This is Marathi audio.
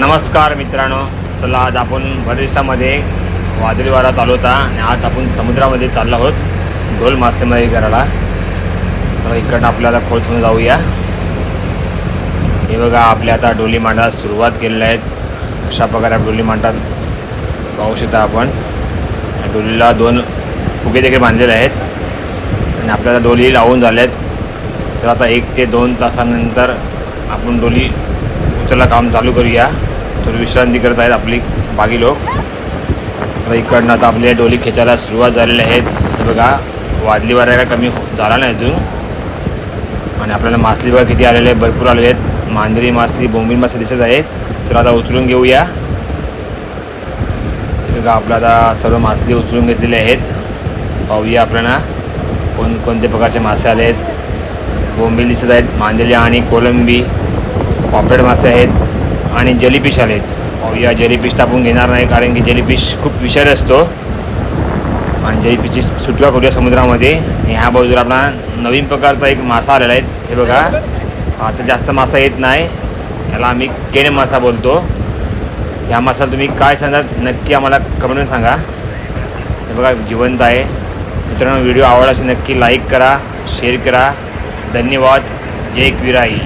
नमस्कार मित्रांनो, चला आज आपण बऱ्याच दिवसामध्ये वादळी वारा चालू होता आणि आज आपण समुद्रामध्ये चाललो आहोत ढोल मासेमारी करायला. चला इकडनं आपल्याला खोलसमोर जाऊया. हे बघा, आपल्या आता डोली मांडायला सुरुवात केलेल्या आहेत. अशा प्रकारे डोली मांडतात पाहू शकता आपण. डोलीला 2 फुगे देखील बांधलेले आहेत आणि आपल्याला डोली लावून झाले आहेत. तर आता 1 ते 2 तासानंतर आपण डोली उचलला काम चालू करूया. थोडी विश्रांती करत आहेत आपली बाकी लोक. तर इकडनं आता आपल्या डोली खेचायला सुरुवात झालेली आहेत. हे बघा, वादळी वारा काय कमी झाला नाही अजून. आणि आपल्याला मासली बघा किती आलेले आहेत, भरपूर आलेले आहेत. मांजरी मासली, बोंबील मासे दिसत आहेत. तर आता उचलून घेऊया. बघा, आपल्या आता सर्व मासली उचलून घेतलेले आहेत. पाहूया आपल्याला कोणते प्रकारचे मासे आले आहेत. बोंबील दिसत आहेत, मांजरी आणि कोलंबी, पॉपलेट मासे आहेत आणि जेलीफिश आले आहेत. पाहूया, जेलीफिश टाकून घेणार नाही कारण की जेलीफिश खूप विषारी असतो आणि जेलीफिशची सुटका करूया समुद्रामध्ये. ह्या बाजूला आपला नवीन प्रकारचा एक मासा आलेला आहे. हे बघा, आता जास्त मासा येत नाही, याला आम्ही केन मासा बोलतो. ह्या मासाला तुम्ही काय सांगतात नक्की आम्हाला कमेंटमध्ये सांगा. हे बघा, जिवंत आहे. मित्रांनो, व्हिडिओ आवडला असेल नक्की लाईक करा, शेअर करा. धन्यवाद. जय एकविराई.